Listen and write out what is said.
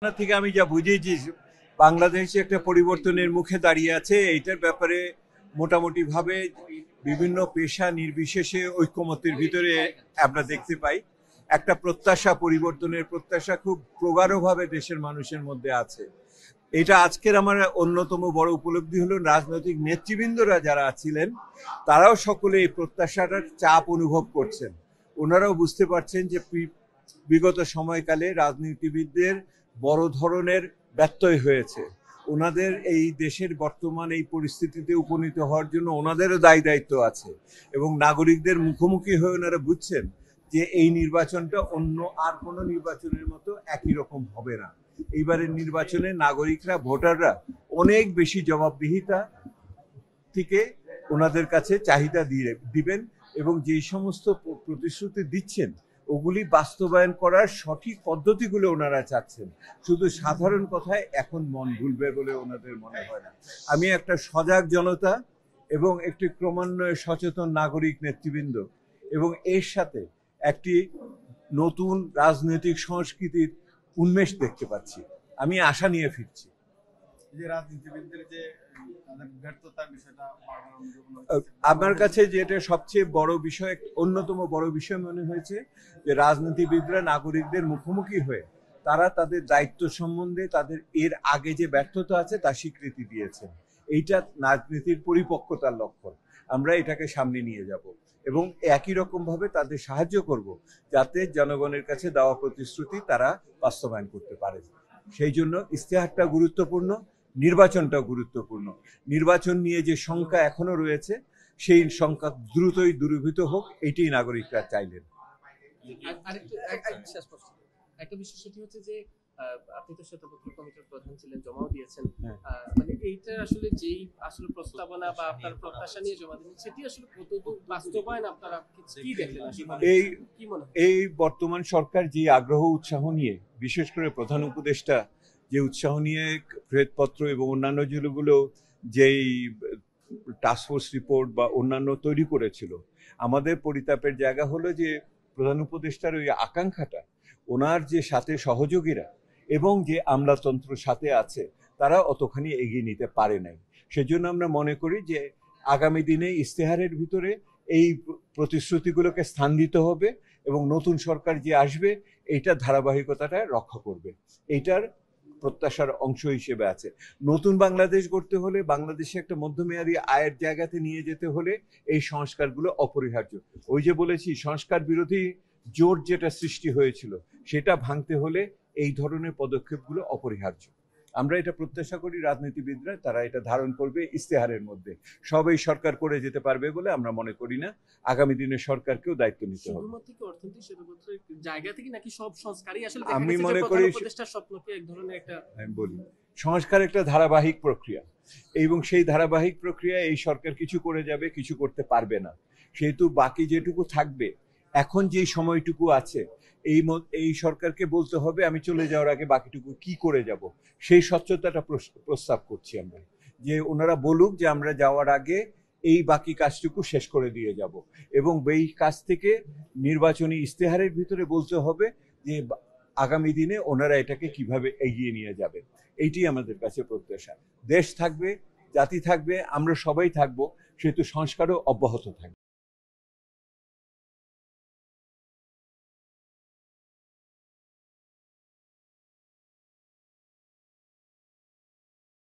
থেকে আমি যা বুঝেছি বাংলাদেশ একটা পরিবর্তনের মুখে দাঁড়িয়ে আছে। এইটার ব্যাপারে মোটামুটি ভাবে বিভিন্ন পেশা নির্বিশেষে ঐক্যমত্যের ভিতরে আমরা দেখতে পাই। একটা প্রত্যাশা, পরিবর্তনের প্রত্যাশা খুব প্রগাঢ়ভাবে দেশের মানুষের মধ্যে আছে। এটা আজকের আমার অন্যতম বড় উপলব্ধি হলো রাজনৈতিক নেতৃবৃন্দরা যারা ছিলেন তারাও সকলে এই প্রত্যাশাটার চাপ অনুভব করছেন। ওনারাও বুঝতে পারছেন যে বিগত সময়কালে রাজনীতিবিদদের বড় ধরনের ব্যত্যয় হয়েছে। ওনাদের এই দেশের বর্তমান এই পরিস্থিতিতে উপনীত হওয়ার জন্য ওনাদেরও দায়ী দায়িত্ব আছে এবং নাগরিকদের মুখোমুখি হয়ে ওনারা বুঝছেন যে এই নির্বাচনটা অন্য আর কোনো নির্বাচনের মতো একই রকম হবে না। এইবারের নির্বাচনে নাগরিকরা, ভোটাররা অনেক বেশি জবাবদিহিতা থেকে ওনাদের কাছে চাহিদা দিবেন এবং যেই সমস্ত প্রতিশ্রুতি দিচ্ছেন ওগুলি বাস্তবায়ন করার সঠিক পদ্ধতিগুলো ওনারা চাচ্ছেন। শুধু সাধারণ কথায় এখন মন ভুলবে বলে ওনাদের মনে হয় না। আমি একটা সজাগ জনতা এবং একটি ক্রমান্বয়ে সচেতন নাগরিক নেতৃবৃন্দ এবং এর সাথে একটি নতুন রাজনৈতিক সংস্কৃতির উন্মেষ দেখতে পাচ্ছি। আমি আশা নিয়ে ফিরছি। আমার কাছে যেটা সবচেয়ে বড় বিষয়, অন্যতম বড় বিষয় মনে হয়েছে যে রাজনীতিবিদরা নাগরিকদের মুখোমুখি হয়ে তারা তাদের দায়িত্ব সম্বন্ধে তাদের এর আগে যে ব্যর্থতা আছে তা স্বীকৃতি দিয়েছেন। এইটা রাজনীতির পরিপক্কতার লক্ষণ। আমরা এটাকে সামনে নিয়ে যাব এবং একই রকম ভাবে তাদের সাহায্য করব যাতে জনগণের কাছে দেওয়া প্রতিশ্রুতি তারা বাস্তবায়ন করতে পারে। সেই জন্য ইশতেহারটা গুরুত্বপূর্ণ, নির্বাচনটাও গুরুত্বপূর্ণ। নির্বাচন নিয়ে যে শঙ্কা এখনো রয়েছে সেই শঙ্কা দ্রুতই দূরীভূত হোক, এটাই নাগরিকরা চাইলেন। একটা বিষয় সেটি হচ্ছে যে আপনি তো শ্বেতপত্র কমিটির প্রধান ছিলেন, জমাও দিয়েছেন। মানে এইটা আসলে যেই আসলে প্রস্তাবনা বা আপনার প্রত্যাশা নিয়ে জমা দিলেন সেটি আসলে কতদূর বাস্তবায়ন আপনারা কি দেখলেন? এই বর্তমান সরকার যে আগ্রহ উৎসাহ নিয়ে, বিশেষ করে প্রধান উপদেষ্টা যে উৎসাহ নিয়ে শ্বেতপত্র এবং অন্যান্য যেগুলো যেই টাস্কফোর্স রিপোর্ট বা অন্যান্য তৈরি করেছিল, আমাদের পরিতাপের জায়গা হলো যে প্রধান উপদেষ্টার ওই আকাঙ্ক্ষাটা ওনার যে সাথে সহযোগীরা এবং যে আমলাতন্ত্র সাথে আছে তারা অতখানি এগিয়ে নিতে পারে নাই। সেজন্য আমরা মনে করি যে আগামী দিনে ইশতেহারের ভিতরে এই প্রতিশ্রুতিগুলোকে স্থান দিতে হবে এবং নতুন সরকার যে আসবে এইটা ধারাবাহিকতাটা রক্ষা করবে। এইটার প্রত্যাশার অংশ হিসেবে আছে। নতুন বাংলাদেশ গড়তে হলে, বাংলাদেশে একটা মধ্যমেয়াদী আয়ের জায়গাতে নিয়ে যেতে হলে এই সংস্কারগুলো অপরিহার্য। ওই যে বলেছি, সংস্কার বিরোধী জোট যেটা সৃষ্টি হয়েছিল সেটা ভাঙতে হলে এই ধরনের পদক্ষেপগুলো অপরিহার্য। আমরা এটা প্রত্যাশা করি রাজনীতিবিদরা তারা এটা ধারণ করবে ইশতেহারের মধ্যে। সবই সরকার করে যেতে পারবে বলে আমরা মনে করি না। আগামী দিনে সরকারকেও দায়িত্ব নিতে হবে। আমি মনে করি আমি বলি সংস্কার একটা ধারাবাহিক প্রক্রিয়া এবং সেই ধারাবাহিক প্রক্রিয়া এই সরকার কিছু করে যাবে, কিছু করতে পারবে না। সেহেতু বাকি যেটুকু থাকবে, এখন যে সময়টুকু আছে এই সরকারকে বলতে হবে আমি চলে যাওয়ার আগে বাকিটুকু কি করে যাব। সেই স্বচ্ছতাটা প্রস্তাব করছি আমরা, যে ওনারা বলুক যে আমরা যাওয়ার আগে এই বাকি কাজটুকু শেষ করে দিয়ে যাব এবং এই কাজ থেকে নির্বাচনী ইশতেহারের ভিতরে বলতে হবে যে আগামী দিনে ওনারা এটাকে কিভাবে এগিয়ে নিয়ে যাবে। এইটি আমাদের কাছে প্রত্যাশা। দেশ থাকবে, জাতি থাকবে, আমরা সবাই থাকবো, সেহেতু সংস্কারও অব্যাহত থাকবে।